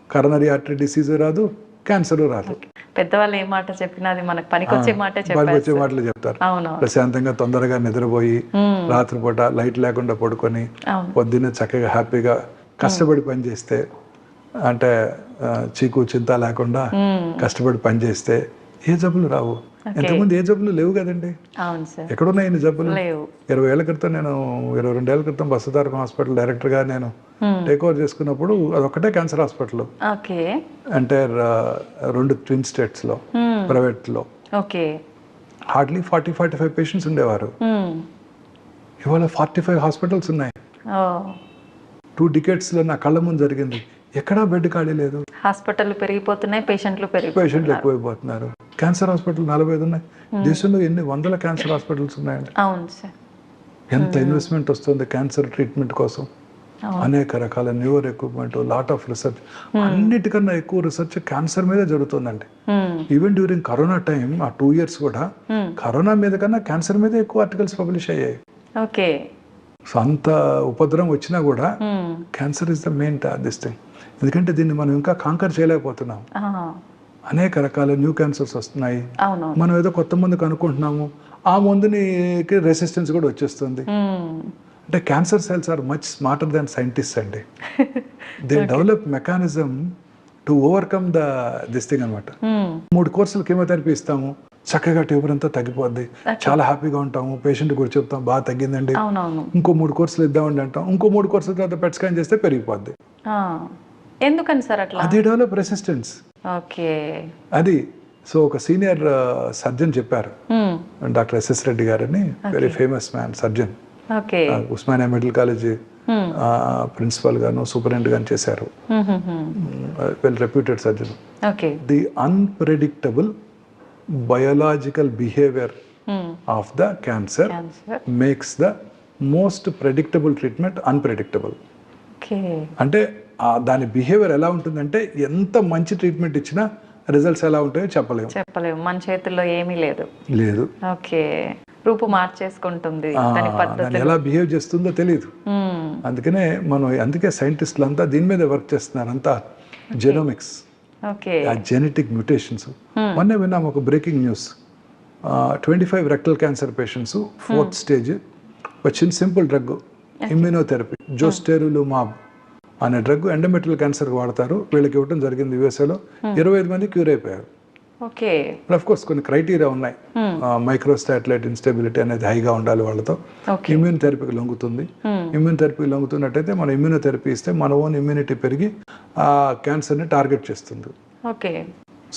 కరోనరీ ఆర్టరీ డిసీజ్ రాదు, క్యాన్సర్ రాదు. పెద్దవాళ్ళు ఏ మాట చెప్పినా అది మనకు పనికొచ్చే మాటే వాళ్ళకి వచ్చే చెప్పారు. మాటలు చెప్తారు. అవును. ప్రశాంతంగా తొందరగా నిద్రపోయి రాత్రిపూట లైట్ లేకుండా పడుకొని అవును. పొద్దున్నే చక్కగా హ్యాపీగా కష్టపడి పని చేస్తే, అంటే చీకు చింత లేకుండా కష్టపడి పని చేస్తే ఏ జబ్బులు రావు. ఇంతకుముందు ఏ జబ్బులు లేవు కదండి. అవును సార్. ఎక్కడున్నాయి ఇన్ని జబ్బులు? లేవు. 20 ఏళ్ల క్రితం నేను 22 ఏళ్ల క్రితం బసవతారకం హాస్పిటల్ డైరెక్టర్గా నేను టేక్ ఓవర్ చేసుకున్నప్పుడు అదొక్కటే క్యాన్సర్ హాస్పిటల్. ఓకే. అంటే 2 ట్విన్ స్టేట్స్లో ప్రైవేట్లో ఓకే. హార్డ్లీ 40-45 పేషెంట్స్ ఉండేవారు. ఇవాళ 45 హాస్పిటల్స్ ఉన్నాయి. 2 డికేట్స్లో నా కళ్ళ ముందు జరిగింది. ఎక్కడా బెడ్ ఖాళీ లేదు. హాస్పిటల్ పెరిగిపోతున్నాయి, పేషెంట్లు పేషెంట్లు ఎక్కువైపోతున్నారు. క్యాన్సర్ హాస్పిటల్ 45 ఉన్నాయి. దేశంలో ఎన్ని వందల క్యాన్సర్ హాస్పిటల్స్ ఉన్నాయండి. అవును సార్. ఎంత ఇన్వెస్ట్మెంట్ వస్తుంది క్యాన్సర్ ట్రీట్మెంట్ కోసం. అనేక రకాల newer equipment, lot of research. అన్నిటికన్నా ఎక్కువ రీసెర్చ్ క్యాన్సర్ మీద జరుగుతుందండి. ఈవెన్ డ్యూరింగ్ కరోనా టైం, ఆ 2 years కూడా కరోనా మీద కన్నా క్యాన్సర్ మీద ఎక్కువ ఆర్టికల్స్ పబ్లిష్ అయ్యాయి. ఓకే. సో అంత ఉపద్రవం వచ్చినా కూడా cancer is the main this thing. ఎందుకంటే దీన్ని మనం ఇంకా కాంకర్ చేయలేకపోతున్నాం. అనేక రకాల న్యూ క్యాన్సర్స్ వస్తున్నాయి. మనం ఏదో కొత్త మందు కనుక్కుంటున్నాము, ఆ మందుని రెసిస్టెన్స్ కూడా వచ్చేస్తుంది. అంటే cancer cells are much smarter than scientist అండి. They develop mechanism to overcome this thing అనమాట. 3 కోర్సులు కీమోథెరపీ ఇస్తాము, చక్కగా ట్యూబర్ అంతా తగ్గిపోద్ది, చాలా హ్యాపీగా ఉంటాము. పేషెంట్ కూడా చెప్తాం బాగా తగ్గిందండి. ఇంకో 3 కోర్సులు ఇద్దామండి అంటాం. ఇంకో 3 కోర్సుల తర్వాత పెట్ స్కాన్ చేస్తే పెరిగిపోద్ది. ఎందుకని సార్ అట్లా? అది డెవలప్ రెసిస్టెన్స్. ఓకే. అది సో ఒక సీనియర్ సర్జన్ చెప్పారు, డాక్టర్ ఎస్ఎస్ రెడ్డి గారని, very famous man surgeon. Osmania medical college principal గాను సూపరింటెండెంట్ గాను చేశారు. Well reputed surgeon. The unpredictable biological behaviour of the cancer makes the most predictable treatment unpredictable. అంటే దాని behaviour ఎలా ఉంటుందంటే ఎంత మంచి ట్రీట్మెంట్ ఇచ్చినా రిజల్ట్స్ ఎలా ఉంటాయో చెప్పలేము. మన చేతుల్లో ఏమీ లేదు. ఓకే. రూపు మార్చేసుకుంటుంది, ఎలా బిహేవ్ చేస్తుందో తెలియదు. అందుకనే అందుకే సైంటిస్టులు అంతా దీని మీద వర్క్ చేస్తున్నారు. అంతా జెనోమిక్స్, జెనెటిక్ మ్యూటేషన్స్. మొన్నే విన్నాం ఒక breaking news. 25 rectal cancer patients 4th stage వచ్చిన సింపుల్ డ్రగ్ ఇమ్యూనోథెరపీ, జోస్టెరులుమాబ్ అనే డ్రగ్ ఎండోమెట్రియల్ క్యాన్సర్ వాడతారు. వీళ్ళకి ఇవ్వడం జరిగింది యూఎస్ఏలో. 25 మంది క్యూర్ అయిపోయారు. అఫ్ కోర్స్ కొన్ని క్రైటీరియా ఉన్నాయి. మైక్రోస్టాటిలైట్ ఇన్స్టెబిలిటీ అనేది హైగా ఉండాలి వాళ్ళతో. ఇమ్యూన్ థెరపీకి లొంగుతుంది. ఇమ్యూన్ థెరపీకి లొంగుతున్నట్టయితే మనం ఇమ్యూనోథెరపీ ఇస్తే మన ఓన్ ఇమ్యూనిటీ పెరిగి ఆ క్యాన్సర్ని టార్గెట్ చేస్తుంది.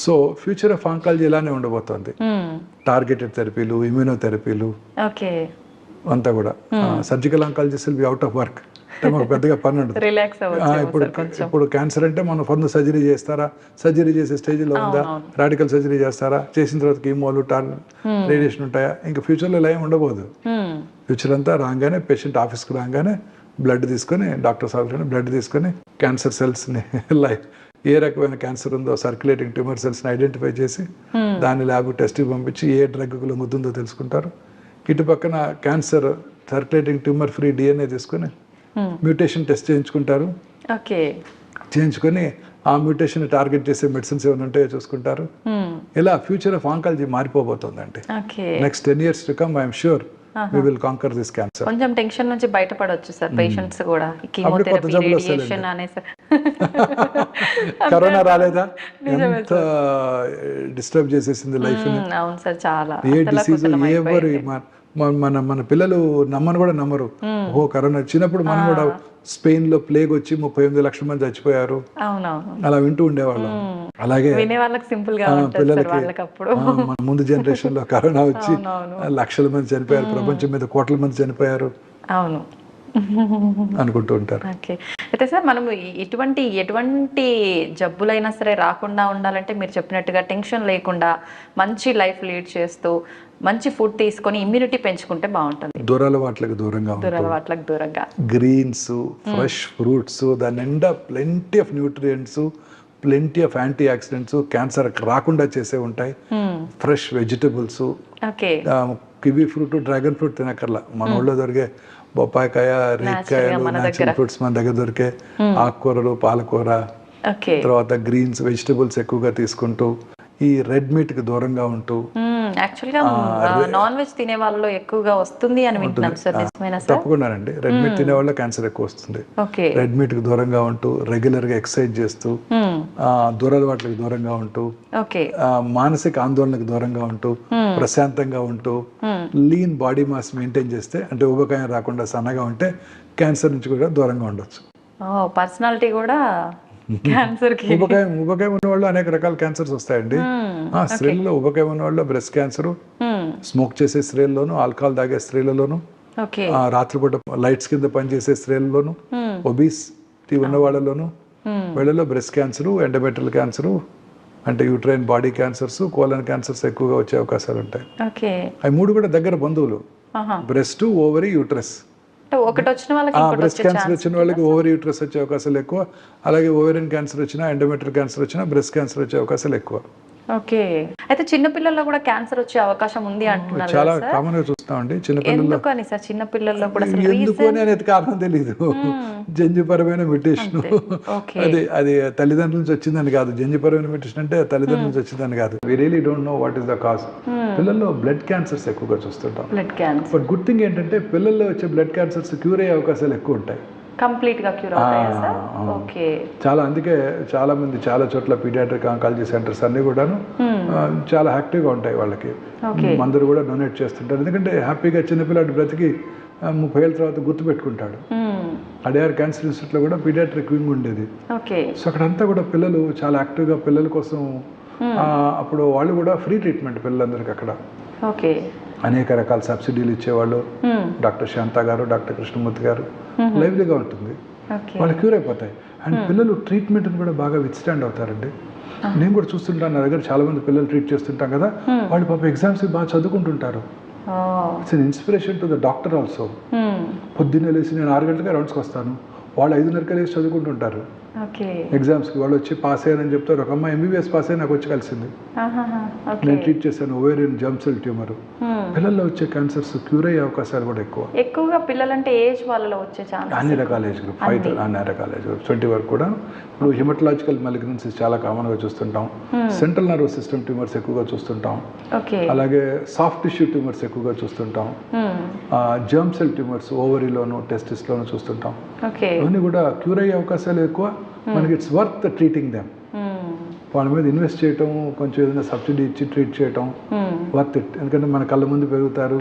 సో ఫ్యూచర్ ఆఫ్ ఆంకాలజీ ఇలానే ఉండబోతోంది. టార్గెటెడ్ థెరపీలు, ఇమ్యూనోథెరపీలు అంతా కూడా. Surgical oncologist will be out of work. మాకు పెద్దగా పని ఉండదు. ఇప్పుడు క్యాన్సర్ అంటే మనం ఫండ్ సర్జరీ చేస్తారా, సర్జరీ చేసే స్టేజ్లో ఉందా, రాడికల్ సర్జరీ చేస్తారా, చేసిన తర్వాత కీమోలు, రేడియేషన్ ఉంటాయా, ఇంకా ఫ్యూచర్లో ఇలా ఏమి ఉండబోదు. ఫ్యూచర్ అంతా రాగానే పేషెంట్ ఆఫీస్కి రాగానే బ్లడ్ తీసుకొని, డాక్టర్స్ ఆఫీస్లో బ్లడ్ తీసుకొని క్యాన్సర్ సెల్స్ని ఏ రకమైన క్యాన్సర్ ఉందో సర్క్యులేటింగ్ ట్యూమర్ సెల్స్ని ఐడెంటిఫై చేసి దాని ల్యాబ్ టెస్ట్కి పంపించి ఏ డ్రగ్కు లొంగుతుందో తెలుసుకుంటారు. ఇటు పక్కన cancer circulating tumour free DNA తీసుకొని మ్యూటేషన్ టెస్ట్ చేయించుకుంటారు. చేయించుకొని ఆ మ్యూటేషన్ టార్గెట్ చేసే మెడిసిన్స్ ఏమైనా ఉంటాయో చూసుకుంటారు. ఇలా ఫ్యూచర్ ఆఫ్ ఆంకాలజీ మారిపోబోతోందండి. Next 10 years to come I'm sure we will conquer this cancer. కొంచెం టెన్షన్ నుంచి బయటపడొచ్చు సార్ పేషెంట్స్ కూడా. కీమోథెరపీ, రేడియేషన్ అనేసి. కరోనా రాలేదా, ఎంత డిస్టర్బ్ చేసేసింది లైఫ్ ని. అవును సార్, చాలా. ఏ డిసీజ్ ఎవరు మన పిల్లలు నమ్మను కూడా నమ్మరు. ఓ కరోనా వచ్చినప్పుడు మనం కూడా స్పెయిన్ లో ప్లేగ్ వచ్చి 38 లక్షల మంది చచ్చిపోయారు అలా వింటూ ఉండేవాళ్ళం. అలాగే పిల్లలకి మన ముందు జనరేషన్ లో కరోనా వచ్చి లక్షల మంది చనిపోయారు, ప్రపంచం మీద కోట్ల మంది చనిపోయారు అనుకుంటూ ఉంటారు. అయితే సార్ మనం ఎటువంటి జబ్బులైనా సరే రాకుండా ఉండాలంటే మీరు చెప్పినట్టుగా టెన్షన్ లేకుండా మంచి లైఫ్ లీడ్ చేస్తూ మంచి ఫుడ్ తీసుకొని ఇమ్యూనిటీ పెంచుకుంటే బాగుంటుంది. దురలవాట్లకు దూరంగా గ్రీన్స్, ఫ్రెష్ ఫ్రూట్స్, దాని నిండా plenty of nutrients, plenty of antioxidants, cancer రాకుండా చేసే ఉంటాయి. Fresh vegetables, kiwi fruit, dragon fruit తినక్కర్లా. మన ఊళ్ళో దొరికే బొప్పాయికాయ, రేగికాయలు, న్యాచురల్ ఫ్రూట్స్ మన దగ్గర దొరికే ఆకుకూరలు, పాలకూర, ఓకే. తర్వాత గ్రీన్స్ వెజిటబుల్స్ ఎక్కువగా తీసుకుంటూ ఈ రెడ్ మీట్కి దూరంగా ఉంటూ. యాక్చువల్గా నాన్ వెజ్ తినే వాళ్ళలో ఎక్కువగా వస్తుంది అని వింటున్నాం సార్, నిజమేనా సార్? తప్పకుండానండి, రెడ్ మీట్ తినే వాళ్ళ క్యాన్సర్ ఎక్కువ వస్తుంది. ఓకే. రెడ్ మీట్కి దూరంగా ఉంటూ రెగ్యులర్గా ఎక్సర్సైజ్ చేస్తూ దురలవాట్లకు దూరంగా ఉంటూ ఓకే. మానసిక ఆందోళనకు దూరంగా ఉంటూ ప్రశాంతంగా ఉంటూ లీన్ బాడీ మాస్ మెయింటైన్ చేస్తే, అంటే ఊబకాయం రాకుండా సన్నగా ఉంటే క్యాన్సర్ నుంచి కూడా దూరంగా ఉండొచ్చు. పర్సనాలిటీ కూడా క్యాన్సర్ కి. ఊబకాయం ఉన్న వాళ్ళు అనేక రకాల క్యాన్సర్స్ వస్తాయండి. స్త్రీలలో ఊబకాయం ఉన్న వాళ్ళు బ్రెస్ట్ క్యాన్సర్, స్మోక్ చేసే స్త్రీలలోను, ఆల్కహాల్ తాగే స్త్రీలలోను, రాత్రిపూట లైట్స్ కింద పనిచేసే స్త్రీలలోను, ఒబీసిటీ ఉన్న వాళ్ళలోను, వీళ్ళలో బ్రెస్ట్ క్యాన్సర్, ఎండోమెట్రియల్ క్యాన్సర్, అంటే uterine body cancers, colon cancers ఎక్కువగా వచ్చే అవకాశాలు ఉంటాయి. అవి మూడు కూడా దగ్గర బంధువులు, బ్రెస్ట్, ఓవరీ, యూట్రస్. ఒకటి వచ్చిన వాళ్ళకి బ్రెస్ట్ క్యాన్సర్ వచ్చిన వాళ్ళకి ఓవరీ యూట్రస్ వచ్చే అవకాశాలు ఎక్కువ, అలాగే ఓవేరియన్ క్యాన్సర్ వచ్చినా, ఎండోమెట్రియల్ క్యాన్సర్ వచ్చినా బ్రెస్ట్ క్యాన్సర్ వచ్చే అవకాశాలు ఎక్కువ. ఓకే. అయితే చిన్న పిల్లల్లో కూడా క్యాన్సర్ వచ్చే అవకాశం ఉంది అంటున్నారు. చాలా కామన్ గా చూస్తామండి చిన్నపిల్లల్లో. ఎందుకని సార్ చిన్న పిల్లల్లో కూడా ఎందుకు అనేది కారణం తెలియదు. జన్యుపరమైన మ్యుటేషన్, అది తల్లిదండ్రుల నుంచి వచ్చిందని కాదు. జన్యుపరమైన మ్యుటేషన్ అంటే తల్లిదండ్రుల నుంచి వచ్చిందని కాదు. We really don't know what is the cause. పిల్లల్లో బ్లడ్ క్యాన్సర్స్ ఎక్కువగా చూస్తుంటాం. బట్ గుడ్ థింగ్ ఏంటంటే పిల్లల్లో వచ్చే బ్లడ్ క్యాన్సర్స్ క్యూర్ అయ్యే అవకాశాలు ఎక్కువ ఉంటాయి. కంప్లీట్ గా క్యూర్ అవుతాయా సార్? ఓకే. చాలా, అందుకే చాలా మంది చాలా చోట్ల పీడియాట్రిక్ ఆంకాలజీ సెంటర్స్ అన్ని కూడాను చాలా యాక్టివ్గా ఉంటాయి. వాళ్ళకి మందులు కూడా డొనేట్ చేస్తుంటారు. ఎందుకంటే హ్యాపీగా చిన్నపిల్లాడి బ్రతికి 30 ఏళ్ళ తర్వాత గుర్తు పెట్టుకుంటాడు. అడియార్ క్యాన్సర్ ఇన్స్టిట్యూట్లో కూడా పీడియాట్రిక్ వింగ్ ఉండేది. సో అక్కడంతా కూడా పిల్లలు చాలా యాక్టివ్గా పిల్లల కోసం, అప్పుడు వాళ్ళు కూడా ఫ్రీ ట్రీట్మెంట్ పిల్లలందరికీ అక్కడ. అనేక రకాల సబ్సిడీలు ఇచ్చేవాళ్ళు. డాక్టర్ శాంత గారు, డాక్టర్ కృష్ణమూర్తి గారు, లైవ్లీగా ఉంటుంది. వాళ్ళు క్యూర్ అయిపోతాయి. అండ్ పిల్లలు ట్రీట్మెంట్ని కూడా బాగా విత్స్టాండ్ అవుతారండి. నేను కూడా చూస్తుంటాను, నా దగ్గర చాలా మంది పిల్లలు ట్రీట్ చేస్తుంటాం కదా, వాళ్ళు పాప ఎగ్జామ్స్ బాగా చదువుకుంటుంటారు. It's an inspiration to the doctor also. పొద్దున్నే లేచి నేను 6 గంటలకే రౌండ్స్కి వస్తాను, వాళ్ళు 5:30కే లేచి చదువుకుంటుంటారు. ఎగ్జామ్స్కి వాళ్ళు వచ్చి పాస్ అయ్యారని చెప్తారు. ఒక అమ్మాయి MBBS పాస్ అయ్యి నాకు వచ్చి కలిసింది. నేను ట్రీట్ చేశాను ఓవేరియన్ జర్మ్ సెల్ ట్యూమర్. పిల్లల్లో వచ్చే క్యాన్సర్స్ క్యూర్ అయ్యే అవకాశాలు కూడా ఎక్కువగా పిల్లలంటే ఏజ్ వాళ్ళలో వచ్చే ఛాన్స్ అన్ని రకాల ఏజ్ గ్రూప్, అన్ని రకాల ఏజ్ గ్రూప్ 20 వరకు కూడా. ఇప్పుడు హిమటలాజికల్ మలిగ్నెన్సీస్ చాలా కామన్గా చూస్తుంటాం. సెంట్రల్ నర్వస్ సిస్టమ్ ట్యూమర్స్ ఎక్కువగా చూస్తుంటాం. అలాగే సాఫ్ట్ టిష్యూ ట్యూమర్స్ ఎక్కువగా చూస్తుంటాం. జర్మ్ సెల్ ట్యూమర్స్ ఓవరీలోను, టెస్టిస్లోను చూస్తుంటాం. ఇవన్నీ కూడా క్యూర్ అయ్యే అవకాశాలు ఎక్కువ. మనకి ఇట్స్ వర్త్ ట్రీటింగ్ దెమ్. వాళ్ళ మీద ఇన్వెస్ట్ చేయటం, కొంచెం ఏదైనా సబ్సిడీ ఇచ్చి ట్రీట్ చేయటం వర్త్ ఇట్. ఎందుకంటే మన కళ్ళ ముందు పెరుగుతారు,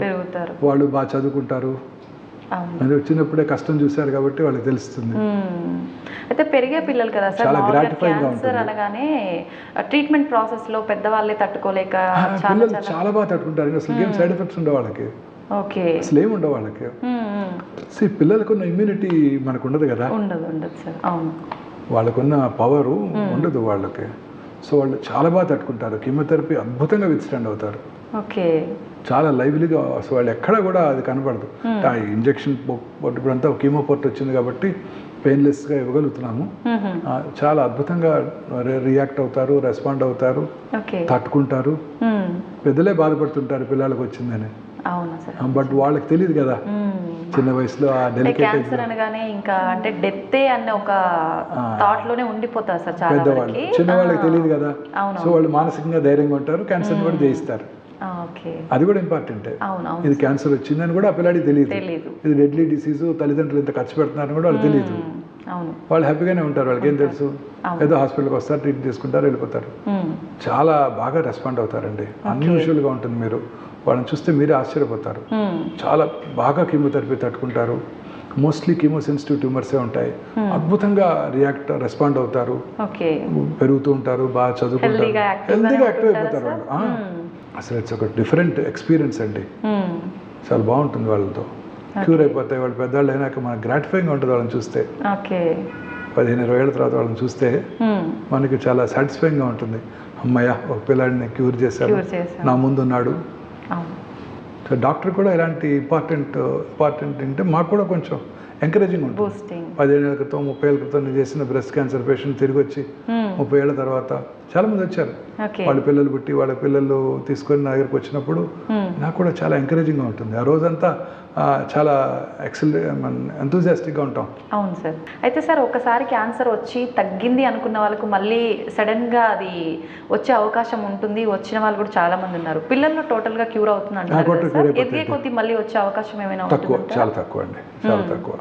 వాళ్ళు బాగా చదువుకుంటారు. వచ్చినప్పుడే కష్టం చూశారు కాబట్టి వాళ్ళకి తెలుస్తుంది. అయితే పెరిగే పిల్లలు కదా సార్, చాలా గ్రాటిఫైయింగ్ గా ఉంటుంది. అనగానే ట్రీట్మెంట్ ప్రాసెస్ లో పెద్దవాళ్ళే తట్టుకోలేక పిల్లలు చాలా బాగా తట్టుకుంటారు. అసలు ఏం సైడ్ ఎఫెక్ట్స్ ఉండవు వాళ్ళకి, అసలు ఏమి ఉండవు వాళ్ళకి. పిల్లలకున్న ఇమ్యూనిటీ మనకు ఉండదు కదా, వాళ్ళకున్న పవరు ఉండదు వాళ్ళకి. సో వాళ్ళు చాలా బాగా తట్టుకుంటారు. కీమోథెరపీ అద్భుతంగా విత్స్టాండ్ అవుతారు. చాలా లైవ్లీగా. అసలు వాళ్ళు ఎక్కడ కూడా అది కనపడదు. ఆ ఇంజెక్షన్ ఇప్పుడంతా కీమో పోర్ట్ వచ్చింది కాబట్టి పెయిన్లెస్గా ఇవ్వగలుగుతున్నాము. చాలా అద్భుతంగా రియాక్ట్ అవుతారు, రెస్పాండ్ అవుతారు, తట్టుకుంటారు. పెద్దలే బాధపడుతుంటారు పిల్లలకు వచ్చిందని. బట్ వాళ్ళకి తెలియదు కదా చిన్న వయసులో. ఆ క్యాన్సర్ అనగానే ఇంకా అంటే డెత్ అన్న ఒక థాట్ లోనే ఉండిపోతారు సార్ చాలా పెద్దవాళ్ళు. చిన్నవాళ్ళకి తెలియదు కదా, సో వాళ్ళు మానసికంగా ధైర్యంగా ఉంటారు, క్యాన్సర్ కూడా జయిస్తారు. అది కూడా ఇంపార్టెంట్. ఇది క్యాన్సర్ వచ్చిందని కూడా ఆ పిల్లాడికి తెలియదు. ఇది డెడ్లీ డిసీజ్, తల్లిదండ్రులు ఎంత ఖర్చు పెడుతున్నారని కూడా వాళ్ళకి తెలియదు. వాళ్ళు హ్యాపీగానే ఉంటారు. వాళ్ళకి ఏం తెలుసు, ఏదో హాస్పిటల్కి వస్తారు, ట్రీట్ చేసుకుంటారు, వెళ్ళిపోతారు. చాలా బాగా రెస్పాండ్ అవుతారండి. అన్యూజువల్గా ఉంటుంది. మీరు వాళ్ళని చూస్తే మీరే ఆశ్చర్యపోతారు. చాలా బాగా కీమోథెరపీ తట్టుకుంటారు. మోస్ట్లీ కీమో సెన్సిటివ్ ట్యూమర్సే ఉంటాయి. అద్భుతంగా రెస్పాండ్ అవుతారు, పెరుగుతూ ఉంటారు, బాగా చదువుకుంటారు, హెల్తీగా యాక్టివ్ అయిపోతారు వాళ్ళు. అసలు ఇట్స్ ఒక డిఫరెంట్ ఎక్స్పీరియన్స్ అండి. చాలా బాగుంటుంది వాళ్ళతో. క్యూర్ అయిపోతాయి వాళ్ళు. పెద్దవాళ్ళు అయినాక మనకు గ్రాటిఫైయింగ్గా ఉంటుంది వాళ్ళని చూస్తే. 15-20 ఏళ్ళ తర్వాత వాళ్ళని చూస్తే మనకి చాలా సాటిస్ఫైయింగ్గా ఉంటుంది. అమ్మయ్య, ఒక పిల్లాడిని క్యూర్ చేశారు, నా ముందున్నాడు. సో డాక్టర్ కూడా ఇలాంటి ఇంపార్టెంట్ అంటే మాకు కూడా కొంచెం ఎంకరేజింగ్ ఉంటుంది. బూస్టింగ్ 15 ఏళ్ళ క్రితం 30 ఏళ్ళ క్రితం నేను చేసిన బ్రెస్ట్ క్యాన్సర్ పేషెంట్ తిరిగి వచ్చి 30 ఏళ్ళ తర్వాత చాలా మంది వచ్చారు. ఓకే వాళ్ళ పిల్లలు పుట్టి వాళ్ళ పిల్లలు తీసుకొని నా దగ్గరికి వచ్చినప్పుడు నాకు కూడా చాలా ఎంకరేజింగ్గా ఉంటుంది. ఆ రోజంతా చాలా ఎంతూజియాస్టిక్గా ఉంటాం. అవును సార్. అయితే సార్ ఒకసారి క్యాన్సర్ వచ్చి తగ్గింది అనుకున్న వాళ్ళకు మళ్ళీ సడన్గా అది వచ్చే అవకాశం ఉంటుంది. వచ్చిన వాళ్ళు కూడా చాలా మంది ఉన్నారు. పిల్లల్లో టోటల్గా క్యూర్ అవుతుంది అంటారు. ఎదిగే కొద్ది మళ్ళీ వచ్చే అవకాశం ఏమైనా తక్కువ, ఉంటుందా? చాలా తక్కువ అండి, చాలా తక్కువ.